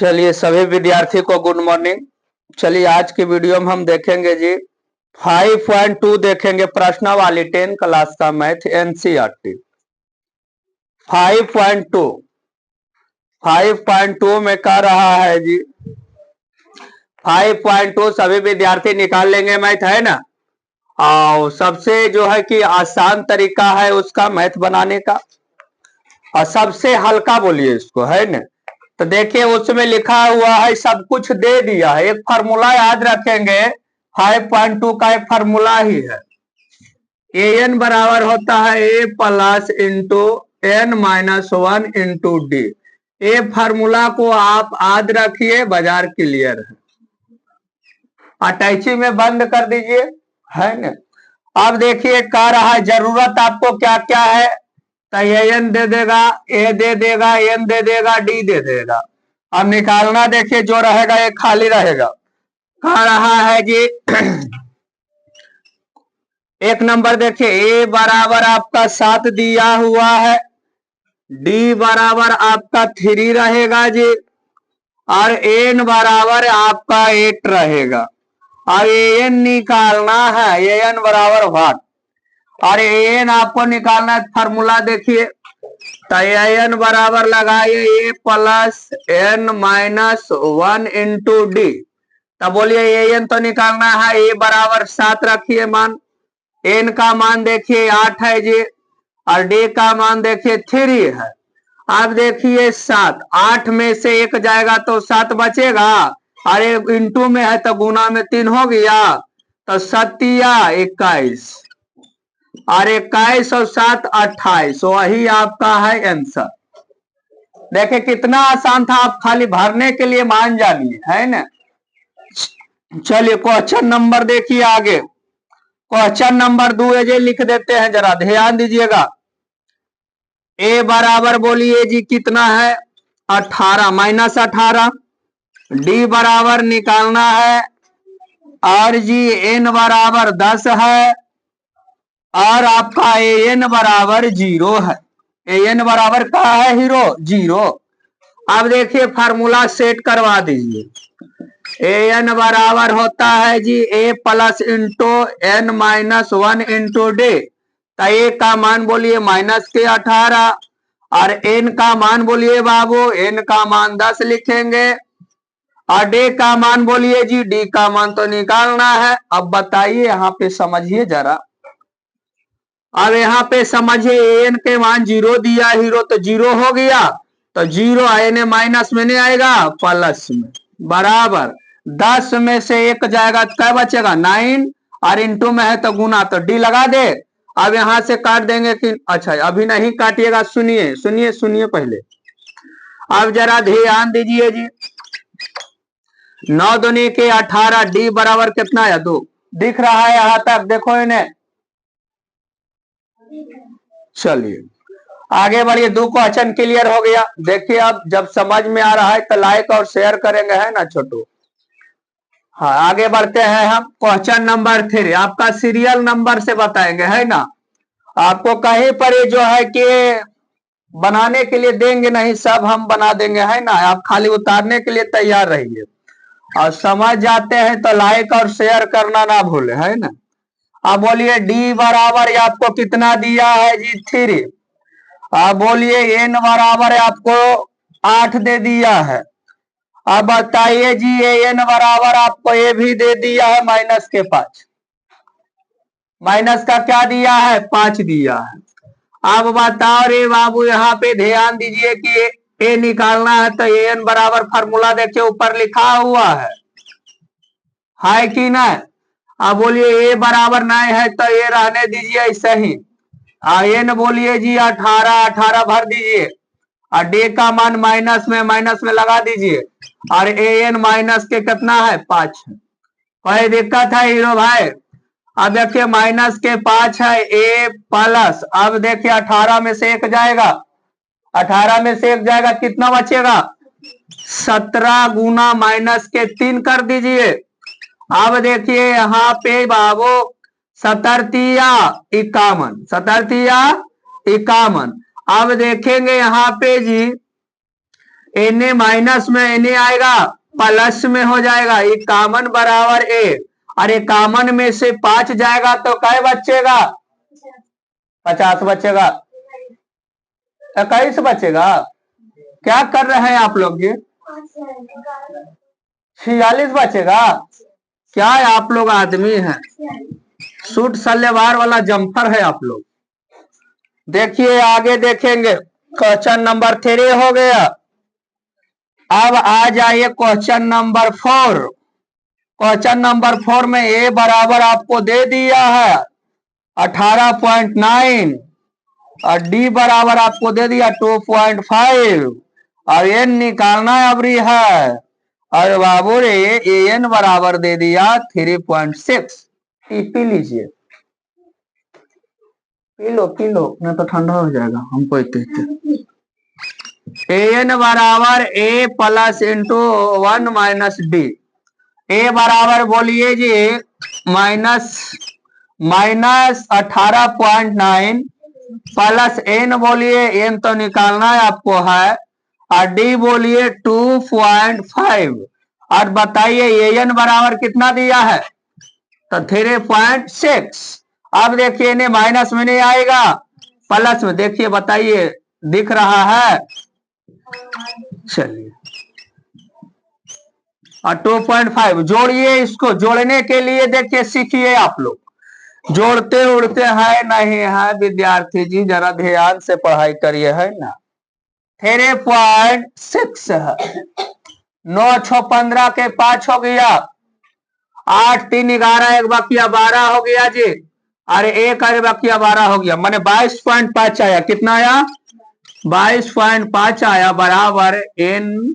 चलिए सभी विद्यार्थी को गुड मॉर्निंग। चलिए आज की वीडियो में हम देखेंगे जी 5.2 देखेंगे प्रश्नावली 10 क्लास का मैथ एनसीईआरटी 5.2 5.2 में कह रहा है जी 5.2 सभी विद्यार्थी निकाल लेंगे मैथ, है ना। और सबसे जो है कि आसान तरीका है उसका मैथ बनाने का, और सबसे हल्का बोलिए इसको, है ना। तो देखिए उसमें लिखा हुआ है, सब कुछ दे दिया है। एक फार्मूला याद रखेंगे, 5.2 का एक फार्मूला ही है, ए एन बराबर होता है a plus into n minus 1 into d. ये फार्मूला को आप याद रखिए, बाजार क्लियर है। अटैची में बंद कर दीजिए, है ना। अब देखिए कह रहा है जरूरत आपको क्या क्या है, तो एन दे देगा, ए दे देगा, एन दे देगा, डी दे देगा। अब निकालना देखिए जो रहेगा ये खाली रहेगा। कह रहा है कि एक नंबर देखिए ए बराबर आपका 7 दिया हुआ है, डी बराबर आपका 3 रहेगा जी, और एन बराबर आपका 8 रहेगा। और एन निकालना है, एन बराबर व्हाट, और एन आपको निकालना है। फार्मूला देखिए, तो एन बराबर लगाइए a plus n minus 1 into d. तब बोलिए एन तो निकालना है, ए बराबर 7 रखिए मान, एन का मान देखिए 8 है जी, और डी का मान देखिए 3 है। अब देखिए 7, 8 में से 1 जाएगा तो 7 बचेगा, अरे इंटू में है तो गुना में 3 हो गया, तो 7 21, और 21 और 7 28, वही आपका है आंसर। देखिए कितना आसान था, आप खाली भरने के लिए मान जानिए, है ना। चलिए क्वेश्चन नंबर देखिए आगे, क्वेश्चन नंबर 2 ये लिख देते हैं, जरा ध्यान दीजिएगा। ए बराबर बोलिए जी कितना है 18 माइनस 18, डी बराबर निकालना है, और जी एन बराबर 10 है, और आपका ए एन बराबर 0 है। ए एन बराबर क्या है हीरो 0। अब देखिए फार्मूला सेट करवा दीजिए। ए एन बराबर होता है जी a plus into n minus 1 into d. तो ए का मान बोलिए माइनस के 18, और एन का मान बोलिए बाबू, एन का मान 10 लिखेंगे, और डी का मान बोलिए जी, डी का मान तो निकालना है। अब बताइए यहाँ पे समझिए जरा, अब यहाँ पे समझिए एन के मान 0 दिया हीरो, तो 0 हो गया, तो 0 एन माइनस में नहीं आएगा, प्लस में, बराबर 10 में से 1 जाएगा तो क्या बचेगा 9, और इंटू में है तो गुना, तो डी लगा दे। अब यहां से काट देंगे कि, अच्छा अभी नहीं काटिएगा, सुनिए सुनिए सुनिए पहले। अब जरा ध्यान दीजिए जी, 9 दूनी के 18, डी बराबर कितना है 2, दिख रहा है यहां तक, देखो इन्हें। चलिए आगे बढ़िए, 2 क्वेश्चन क्लियर हो गया। देखिए अब जब समझ में आ रहा है तो लाइक और शेयर करेंगे, है ना छोटू। हाँ आगे बढ़ते हैं हम, क्वेश्चन नंबर 3 आपका सीरियल नंबर से बताएंगे, है ना। आपको कहीं पर ये जो है कि बनाने के लिए देंगे नहीं, सब हम बना देंगे, है ना। आप खाली उतारने के लिए तैयार रहिए, और समझ जाते हैं तो लाइक और शेयर करना ना भूले, है ना। अब बोलिए डी बराबर आपको कितना दिया है जी 3, अब बोलिए एन बराबर आपको 8 दे दिया है। अब बताइए जी एन बराबर आपको ए भी दे दिया है माइनस के 5, माइनस का क्या दिया है 5 दिया है। अब बताओ रे बाबू, यहाँ पे ध्यान दीजिए कि ए निकालना है, तो एन बराबर फार्मूला देखिए ऊपर लिखा हुआ है कि नहीं। अब बोलिए ए बराबर नहीं है तो ये रहने दीजिए ऐसे ही, एन बोलिए जी 18, 18 भर दीजिए, और डी का मान माइनस में लगा दीजिए, और ए एन माइनस के कितना है 5 है। कोई दिक्कत है हीरो भाई। अब देखिए माइनस के 5 है, ए प्लस, अब देखिए 18 में से 1 जाएगा, 18 में से 1 जाएगा, कितना बचेगा 17 गुना माइनस के 3 कर दीजिए। अब देखिए यहाँ पे बाबू 17 51, 17 51। अब देखेंगे यहाँ पे जी Na माइनस में Na आएगा, प्लस में हो जाएगा, ये कॉमन बराबर ए, अरे कॉमन में से 5 जाएगा तो क्या बचेगा? 50 बचेगा, 21 बचेगा। क्या कर रहे हैं आप लोग? ये 46 बचेगा। क्या आप लोग आदमी हैं? सूट सलवार वाला जम्पर है आप लोग। देखिए आगे देखेंगे, क्वेश्चन नंबर 3 हो गया। अब आ जाइए क्वेश्चन नंबर 4। क्वेश्चन नंबर 4 में ए बराबर आपको दे दिया है 18.9 और डी बराबर आपको दे दिया 2.5 और एन निकालना अबरी है। और बाबू रे एन बराबर दे दिया 3.6। पी लीजिए, पी लो नहीं तो ठंडा हो जाएगा। हमको एन बराबर a plus into 1 minus D. ए बराबर बोलिए जी माइनस 18.9 प्लस एन बोलिए, एन तो निकालना है आपको है, और डी बोलिए 2.5। और बताइए एन बराबर कितना दिया है? तो 3.6। अब देखिए इन्हें माइनस में नहीं आएगा, प्लस में। देखिए बताइए दिख रहा है? चलिए, और 2.5 जोड़िए। इसको जोड़ने के लिए देखिए सीखिए आप लोग, जोड़ते उड़ते है नहीं है विद्यार्थी जी, जरा ध्यान से पढ़ाई करिए, है ना। 3.6 है, 9 6 15 के 5 हो गया, 8 3 11 एक बकिया 12 हो गया जी, अरे एक अरे बकिया 12 हो गया, माने 22.5 आया। कितना आया? 22.5 आया, बराबर n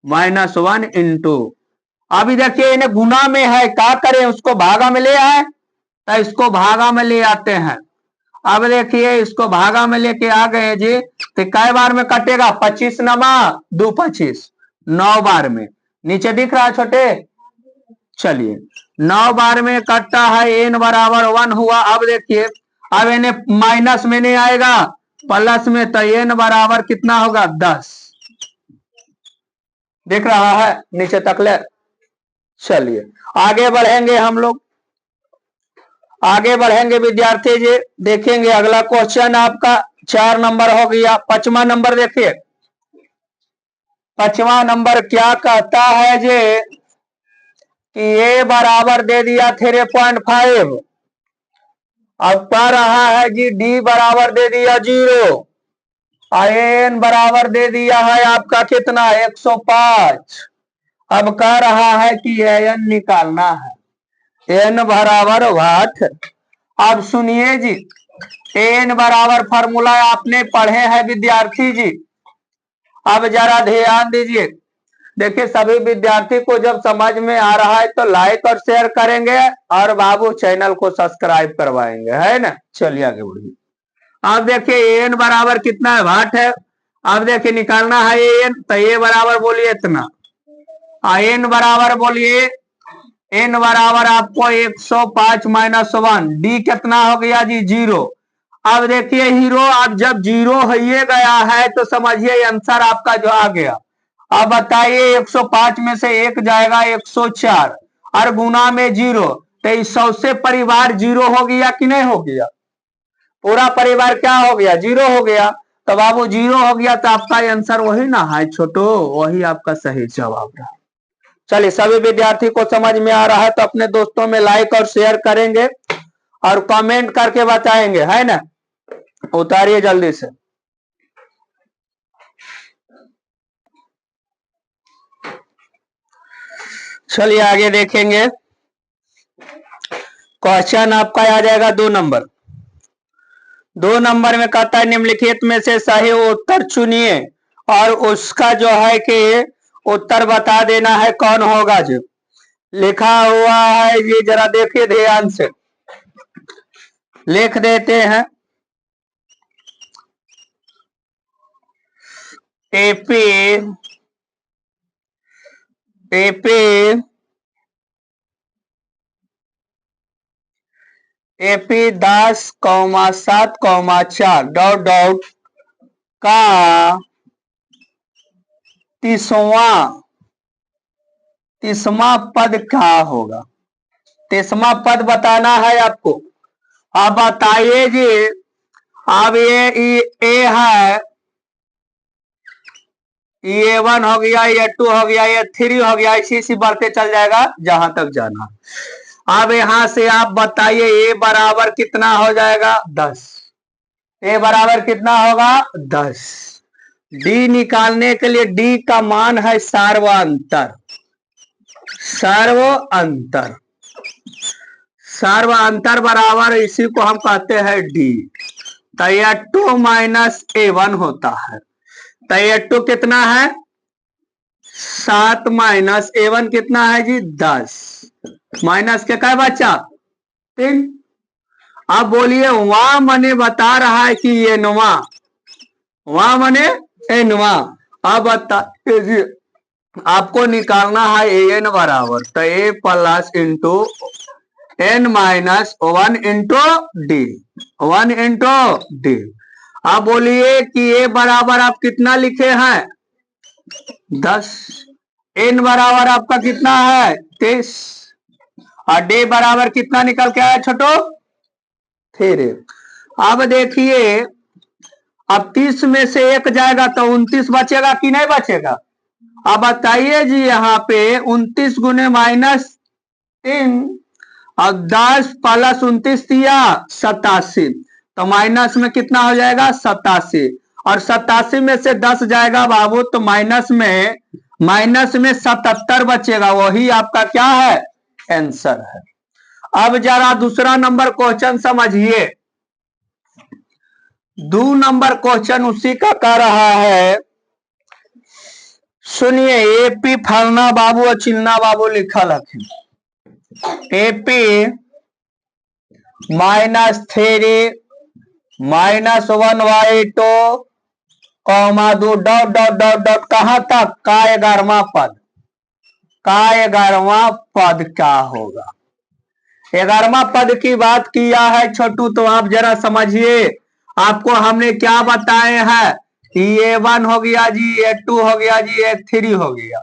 माइनस 1 इंटू। अभी देखिए इन्हें गुना में है, क्या करें? उसको भागा में ले आए, तो इसको भागा में ले आते हैं। अब देखिए इसको भागा में लेके आ गए जी, तो कै बार में कटेगा? 25 नमा 2 25, 9 बार में। नीचे दिख रहा है छोटे? चलिए 9 बार में कटता है, एन बराबर 1 हुआ। अब देखिए अब इन्हें माइनस में नहीं आएगा, प्लस में, तो एन बराबर कितना होगा? 10। दिख रहा है नीचे तक ले? चलिए आगे बढ़ेंगे हम लोग, आगे बढ़ेंगे विद्यार्थी जी। देखेंगे अगला क्वेश्चन आपका 4 नंबर हो गया। 5वां नंबर देखिए, 5वां नंबर क्या कहता है जी कि ए बराबर दे दिया 3.5। अब कह रहा है जी डी बराबर दे दिया 0, एन बराबर दे दिया है आपका कितना? 105। अब कह रहा है कि एन निकालना है। एन बराबर वाट। अब सुनिए जी, एन बराबर फॉर्मूला आपने पढ़े हैं विद्यार्थी जी। अब जरा ध्यान दीजिए, देखिए सभी विद्यार्थी को जब समझ में आ रहा है तो लाइक और शेयर करेंगे, और बाबू चैनल को सब्सक्राइब करवाएंगे, है ना। चलिए आगे बढ़िए। अब देखिए एन बराबर कितना है? वाट है। अब देखिए निकालना है एन, तो ए बराबर बोलिए इतना, एन बराबर बोलिए, एन बराबर आपको 105 माइनस 1, डी कितना हो गया जी? 0। अब देखिए हीरो, अब जब 0 हो गया है तो समझिए आंसर आपका जो आ गया। अब बताइए 105 में से 1 जाएगा 104, और गुना में 0, तो इस 100 से परिवार 0 हो गया कि नहीं हो गया? पूरा परिवार क्या हो गया? 0 हो गया। तो बाबू 0 हो गया तो आपका आंसर वही ना है छोटो, वही आपका सही जवाब रहा। चलिए सभी विद्यार्थी को समझ में आ रहा है तो अपने दोस्तों में लाइक और शेयर करेंगे और कमेंट करके बताएंगे, है ना। उतारिए जल्दी से। चलिए आगे देखेंगे, क्वेश्चन आपका आ जाएगा 2 नंबर। 2 नंबर में कहता है निम्नलिखित में से सही उत्तर चुनिए और उसका जो है कि उत्तर बता देना है कौन होगा। जो लिखा हुआ है ये जरा देखिए ध्यान से, लिख देते हैं। AP AP AP 10,7,4 dot dot का तीसवा पद क्या होगा? तीसवा पद बताना है आपको। अब बताइए जी। अब ये है, ये 1 हो गया, ये 2 हो गया, ये 3 हो गया, इसी बढ़ते चल जाएगा जहां तक जाना। अब यहां से आप बताइए ए बराबर कितना हो जाएगा? 10। ए बराबर कितना होगा? 10। डी निकालने के लिए डी का मान है सार्वअंतर। सार्वअंतर बराबर इसी को हम कहते हैं डी। तो ये 2 माइनस A1 होता है। तो ये 2 कितना है? 7 माइनस A1 कितना है जी? 10। माइनस के क्या बचा? 3। अब बोलिए वहां मने बता रहा है कि ये नवा, वहां मने एनवा। अब बताइए जी, आपको निकालना है एन बराबर, तो a plus into n minus 1 into d. 1 into d. अब बोलिए कि ए बराबर आप कितना लिखे हैं? 10। एन बराबर आपका कितना है? 23। और डी बराबर कितना निकल के आया छोटो? 3। अब देखिए, अब 30 में से 1 जाएगा तो 29 बचेगा कि नहीं बचेगा? अब बताइए जी, यहाँ पे 29 गुने -3 और 10 प्लस 29 दिया 87। तो माइनस में कितना हो जाएगा? 87। और 87 में से 10 जाएगा बाबू, तो माइनस में 77 बचेगा। वही आपका क्या है? आंसर है। अब जरा दूसरा नंबर क्वेश्चन समझिए। 2 नंबर क्वेश्चन उसी का कह रहा है। सुनिए, एपी फलना बाबू और चिन्ना बाबू लिखा लखी। AP -3 -1/2 2 dot dot dot dot कहां तक? का 11वां पद। का 11वां पद क्या होगा? 11वां पद की बात किया है छोटू, तो आप जरा समझिए। आपको हमने क्या बताए हैं? ये 1 हो गया जी, ये 2 हो गया जी, ये 3 हो गया।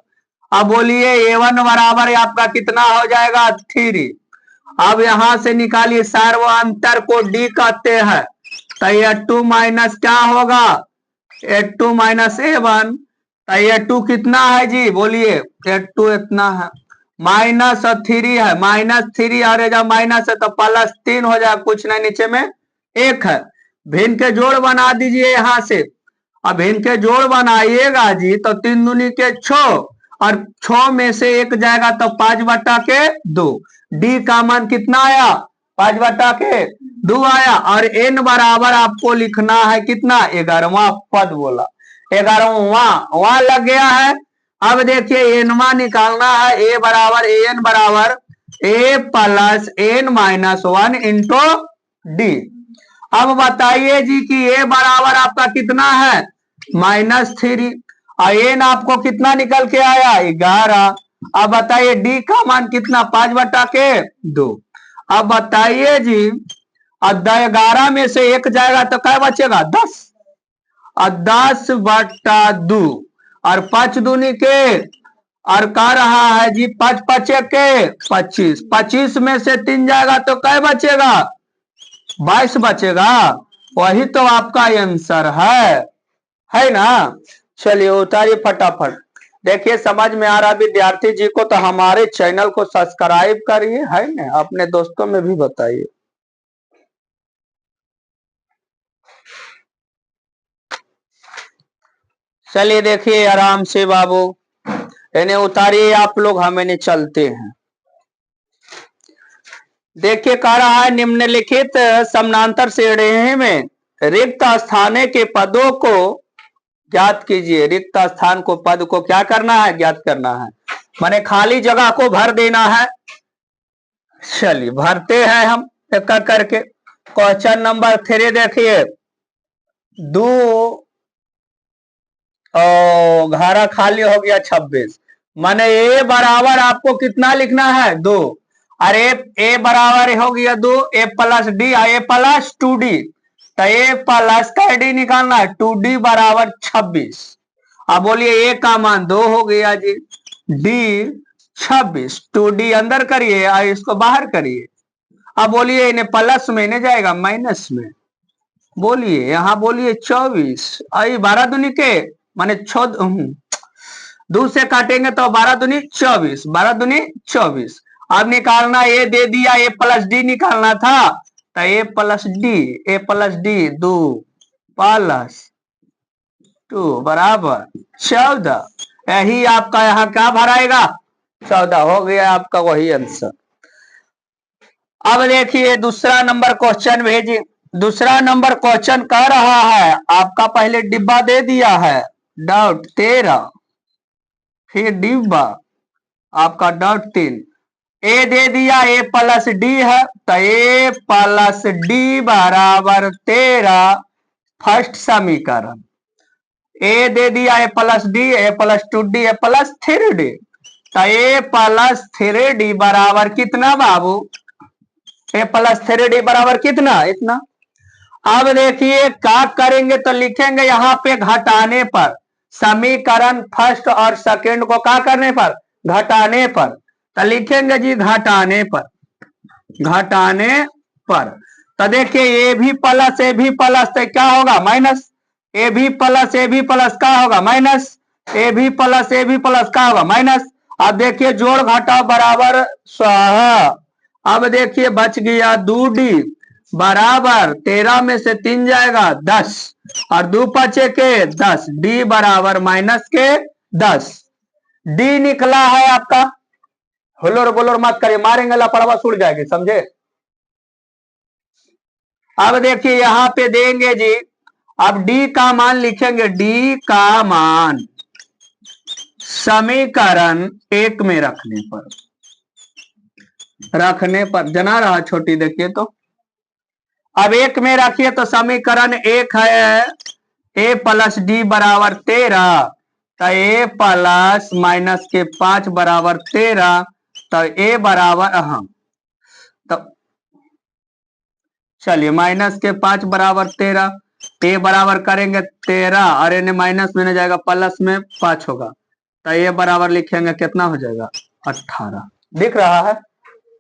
अब बोलिए A1 बराबर आपका कितना हो जाएगा? 3। अब यहां से निकालिए, सार्वअंतर को डी कहते हैं। तो ये 2 माइनस क्या होगा? ये 2 माइनस A1। तो ये 2 कितना है जी? बोलिए, ये 2 इतना है। माइनस और 3 है, -3 और जब माइनस है तो +3 हो जाएगा। कुछ नहीं, नीचे में 1 है। भिन्न के जोड़ बना दीजिए यहां से। अब भिन्न के जोड़ बनाइएगा जी, तो 3 दूनी के 6 और 6 में से 1 जाएगा तो 5/2। डी का मान कितना आया? 5/2 आया। और एन बराबर आपको लिखना है कितना? 11वां पद बोला। 11वां लग गया है। अब देखिए एनवा निकालना है। ए बराबर एन बराबर a plus n minus 1 into d. अब बताइए जी कि ए बराबर आपका कितना है? -3 और एन आपको कितना निकल के आया? 11। अब बताइए डी का मान कितना? 5/2। अब बताइए जी, 11 में से 1 जाएगा तो क्या बचेगा? 10। और 10/2 और 5 दूनी के और कह रहा है जी 5 5 के 25। 25 में से 3 जाएगा तो क्या बचेगा? 22 बचेगा। वही तो आपका आंसर है ना? चलिए उतारिए फटाफट। देखिए समझ में आ रहा विद्यार्थी जी को, तो हमारे चैनल को सब्सक्राइब करिए, है ना? अपने दोस्तों में भी बताइए। चलिए देखिए आराम से बाबू, इन्हें उतारिए आप लोग, हम इन्हें चलते हैं। देखिए कह रहा है निम्नलिखित समानांतर श्रेणी में रिक्त स्थान के पदों को ज्ञात कीजिए। रिक्त स्थान को पद को क्या करना है? ज्ञात करना है, माने खाली जगह को भर देना है। चलिए भरते हैं हम एक करके। क्वेश्चन नंबर 3 देखिए। 2 घारा खाली हो गया 26, माने ए बराबर आपको कितना लिखना है? 2। अरे ए बराबर हो गया 2, ए प्लस डी, ए प्लस 2D। तो ए प्लस का डी निकालना है, 2D बराबर 26। अब बोलिए ए का मान 2 हो गया जी, डी 26, 2D अंदर करिए और इसको बाहर करिए। अब बोलिए इन्हें प्लस में, इन्हें जाएगा माइनस में। बोलिए यहाँ बोलिए 24, आई 12 दूनी के माने 2 से काटेंगे तो 12 दूनी 24, 12 दूनी 24। अब निकालना ए दे दिया, ए प्लस डी निकालना था तो ए प्लस डी 2 प्लस 2 बराबर 14। यही आपका यहाँ क्या भराएगा, 14 हो गया आपका वही आंसर। अब देखिए दूसरा नंबर क्वेश्चन भेजिए। दूसरा नंबर क्वेश्चन कह रहा है, आपका पहले डिब्बा दे दिया है डाउट 13, फिर डिब्बा आपका डाउट 3, ए दे दिया ए प्लस डी है तो ए प्लस डी बराबर 13 फर्स्ट समीकरण। ए दे दिया ए प्लस डी, ए प्लस 2D, ए प्लस 3D तो ए प्लस 3D बराबर कितना बाबू, ए प्लस 3D बराबर कितना, इतना। अब देखिए क्या करेंगे तो लिखेंगे यहाँ पे घटाने पर, समीकरण फर्स्ट और सेकंड को क्या करने पर, घटाने पर। तो लिखेंगे जी घटाने पर, घटाने पर। तो देखिए ए भी प्लस तो क्या होगा माइनस, ए भी प्लस क्या होगा माइनस, ए भी प्लस क्या होगा माइनस। अब देखिए जोड़ घटाओ बराबर 16। अब देखिए बच गया 2D बराबर 13 में से 3 जाएगा 10 और 2 पचे के 10, डी बराबर माइनस के 10। डी निकला है आपका, हुलोर बोलोर मत करिए, मारेंगे लापरवाह सुड़ जाएगी, समझे। अब देखिए यहां पे देंगे जी, अब डी का मान लिखेंगे, डी का मान समीकरण 1 में रखने पर जना रहा छोटी, देखिए तो अब 1 में रखिए तो समीकरण 1 है ए प्लस डी बराबर 13 तो ए प्लस माइनस के 5 बराबर 13 तो ए बराबर तो चलिए माइनस के 5 बराबर 13, ए बराबर करेंगे 13 और इन्हें माइनस में जाएगा प्लस में 5 होगा तो ए बराबर लिखेंगे कितना हो जाएगा 18। दिख रहा है,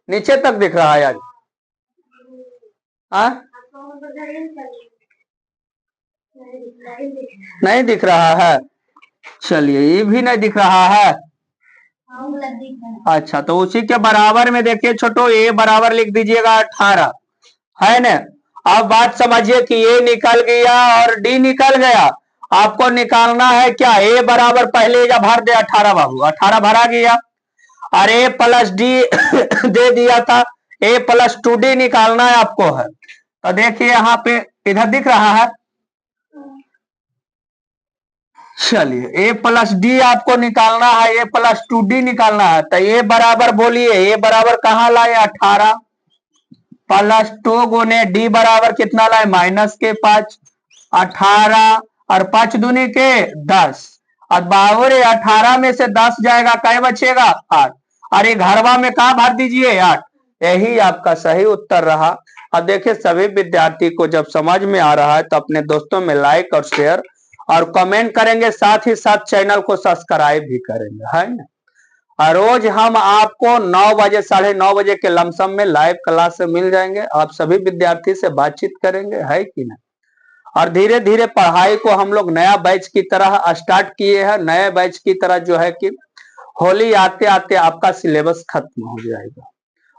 नीचे तक दिख रहा है आज, नहीं दिख रहा है, चलिए ये भी नहीं दिख रहा है। अच्छा तो उसी के बराबर में देखिए छोटो, ए बराबर लिख दीजिएगा 18, है ना। अब बात समझिए कि ए निकल गया और डी निकल गया, आपको निकालना है क्या, ए बराबर पहले या भर दे 18 बाबू, 18 भरा गया और ए प्लस डी दे दिया था, ए प्लस 2D निकालना है आपको है। तो देखिए यहाँ पे इधर दिख रहा है, चलिए ए प्लस डी आपको निकालना है, ए प्लस 2D निकालना है तो ए बराबर बोलिए, ए बराबर कहाँ लाए 18 प्लस 2 गुने डी बराबर कितना लाए माइनस के 5, 18 और 5 दूनी के 10 और बाबू 18 में से 10 जाएगा क्या बचेगा 8, अरे घरवा में कहा भर दीजिए 8। यही आपका सही उत्तर रहा। अब देखिए सभी विद्यार्थी को जब समझ में आ रहा है तो अपने दोस्तों में लाइक और शेयर और कमेंट करेंगे, साथ ही साथ चैनल को सब्सक्राइब भी करेंगे, है ना। और रोज हम आपको 9 बजे 9:30 बजे के लमसम में लाइव क्लास से मिल जाएंगे, आप सभी विद्यार्थी से बातचीत करेंगे, है कि ना। और धीरे धीरे पढ़ाई को हम लोग नया बैच की तरह स्टार्ट किए हैं, नए बैच की तरह जो है कि होली आते आते आपका सिलेबस खत्म हो जाएगा,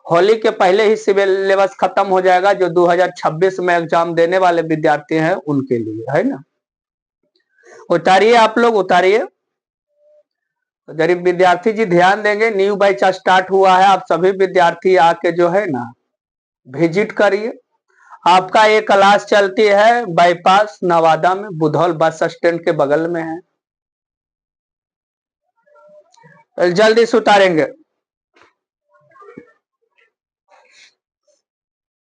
होली के पहले ही सिलेबस खत्म हो जाएगा, जो 2026 में एग्जाम देने वाले विद्यार्थी हैं उनके लिए, है ना। उतारिए आप लोग, उतारिए। तो गरीब विद्यार्थी जी ध्यान देंगे, न्यू बैच स्टार्ट हुआ है, आप सभी विद्यार्थी आके जो है ना विजिट करिए। आपका ये क्लास चलती है बाईपास नवादा में, बुधौल बस स्टैंड के बगल में है, जल्दी से उतारेंगे।